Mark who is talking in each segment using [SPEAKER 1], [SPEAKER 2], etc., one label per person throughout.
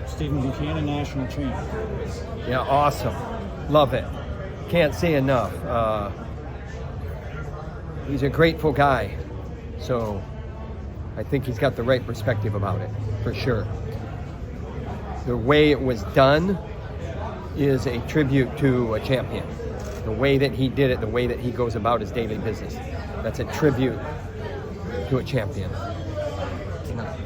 [SPEAKER 1] Stephen Buchanan, national champ.
[SPEAKER 2] Yeah, awesome. Love it. Can't say enough. He's a grateful guy. So I think he's got the right perspective about it, for sure. The way it was done is a tribute to a champion. The way that he did it, the way that he goes about his daily business, that's a tribute to a champion.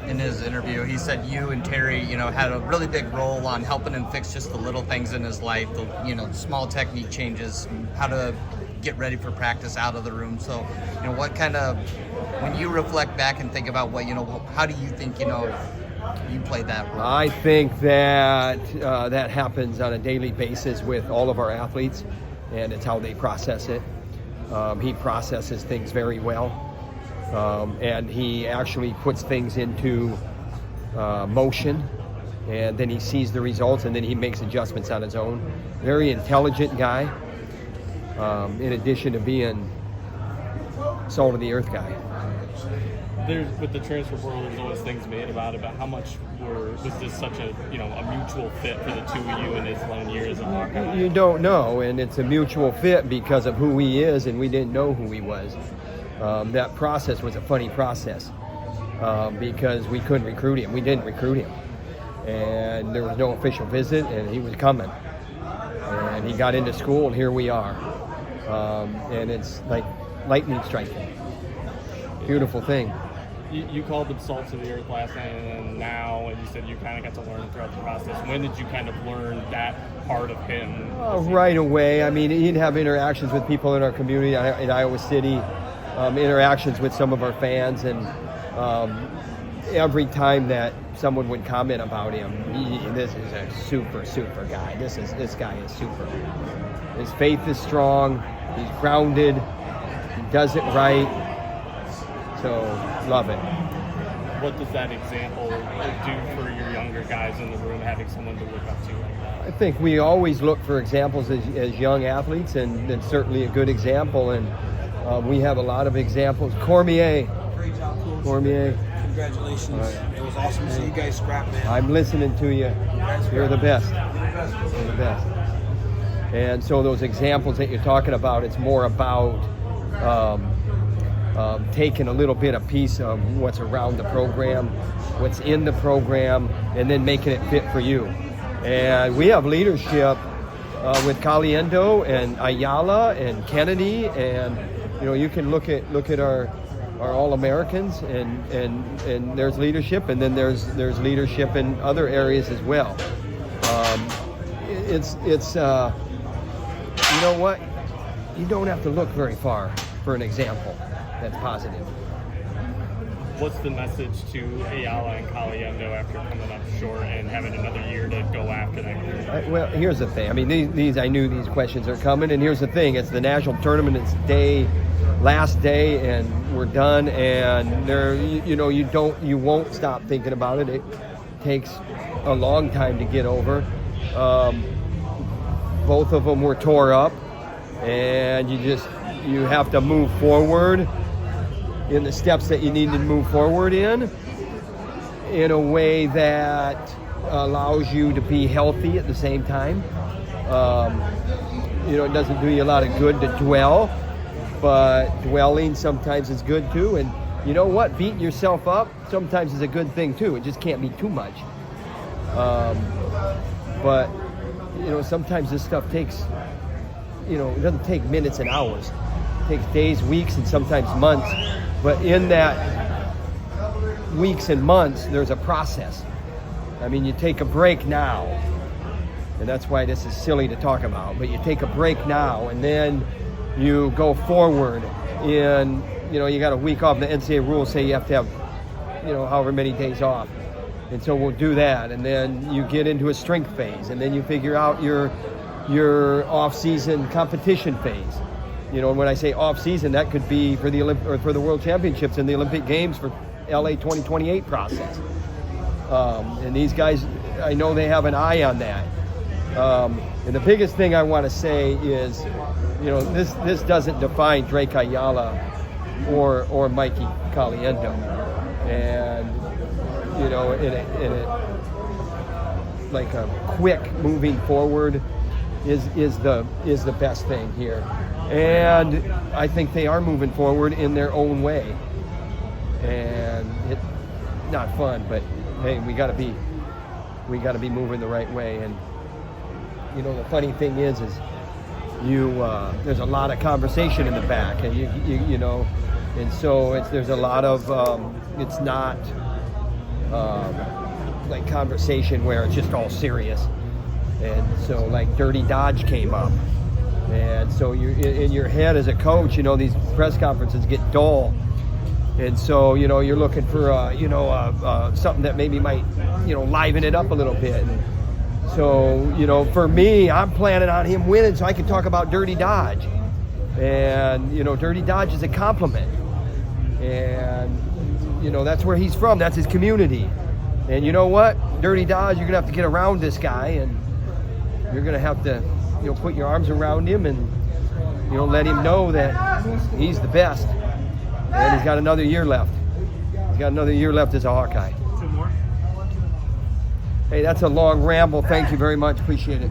[SPEAKER 3] In his interview, he said you and Terry, had a really big role on helping him fix just the little things in his life, the small technique changes, how to get ready for practice out of the room. So, what kind of, when you reflect back and think about how do you think, you played that role?
[SPEAKER 2] I think that that happens on a daily basis with all of our athletes, and it's how they process it. He processes things very well. And he actually puts things into motion, and then he sees the results, and then he makes adjustments on his own. Very intelligent guy, in addition to being salt of the earth guy.
[SPEAKER 4] With the transfer portal, there's always things made about it, but how much was this such a mutual fit for the two of you in his lone years of Hawkeye?
[SPEAKER 2] You don't know, and it's a mutual fit because of who he is, and we didn't know who he was. That process was a funny process because we couldn't recruit him. We didn't recruit him. And there was no official visit, and he was coming. And he got into school, and here we are. And it's like lightning striking. Beautiful thing.
[SPEAKER 4] You called them salts of the earth last night, and then now, and you said you kind of got to learn throughout the process. When did you kind of learn that part of him?
[SPEAKER 2] Right away. I mean, he'd have interactions with people in our community in Iowa City. Interactions with some of our fans, and every time that someone would comment about him, this is a super guy. This guy is super. His faith is strong. He's grounded. He does it right. So love it.
[SPEAKER 4] What does that example do for your younger guys in the room, having someone to look up to like that?
[SPEAKER 2] I think we always look for examples as young athletes, and it's certainly a good example. And we have a lot of examples. Cormier.
[SPEAKER 5] Great job, Coach.
[SPEAKER 2] Cormier.
[SPEAKER 5] Congratulations.
[SPEAKER 2] Right.
[SPEAKER 5] It was awesome to see you guys scrap, man.
[SPEAKER 2] I'm listening to you. You're the best. You're the best. And so those examples that you're talking about, it's more about taking a little bit of piece of what's around the program, what's in the program, and then making it fit for you. And we have leadership with Caliendo and Ayala and Kennedy, and you can look at our All-Americans, and there's leadership, and then there's leadership in other areas as well. It's you know what? You don't have to look very far for an example that's positive.
[SPEAKER 4] What's the message to Ayala and Caliendo after coming up short and having another year to go after that?
[SPEAKER 2] Well, here's the thing. I mean, these I knew these questions are coming, and here's the thing. It's the national tournament. It's last day, and we're done. And you won't stop thinking about it. It takes a long time to get over. Both of them were tore up, and you have to move forward in the steps that you need to move forward in a way that allows you to be healthy at the same time. It doesn't do you a lot of good to dwell, but dwelling sometimes is good too. And you know what? Beating yourself up sometimes is a good thing too. It just can't be too much. But sometimes this stuff takes, it doesn't take minutes and hours. It takes days, weeks, and sometimes months. But in that weeks and months, there's a process. I mean, you take a break now, and that's why this is silly to talk about, but you take a break now, and then you go forward in, you got a week off. The NCAA rules say you have to have, however many days off. And so we'll do that, and then you get into a strength phase, and then you figure out your off-season competition phase. When I say off-season, that could be for the for the World Championships and the Olympic Games for LA 2028 process. And these guys, I know they have an eye on that. And the biggest thing I want to say is, this doesn't define Drake Ayala or Mikey Caliendo. And know, in it like a quick moving forward is the best thing here. And I think they are moving forward in their own way. And it's not fun, but hey, we got to be moving the right way. And you know, the funny thing is there's a lot of conversation in the back, and you know, and so there's a lot of it's not like conversation where it's just all serious. And so like Dirty Dodge came up, and so you in your head as a coach, you know, these press conferences get dull, and so you know you're looking for something that maybe might, you know, liven it up a little bit. And so, you know, for me, I'm planning on him winning so I can talk about Dirty Dodge. And, you know, Dirty Dodge is a compliment. And, you know, that's where he's from. That's his community. And you know what? Dirty Dodge, you're going to have to get around this guy. And you're going to have to, you know, put your arms around him and, you know, let him know that he's the best. And he's got another year left. He's got another year left as a Hawkeye. Hey, that's a long ramble. Thank you very much. Appreciate it.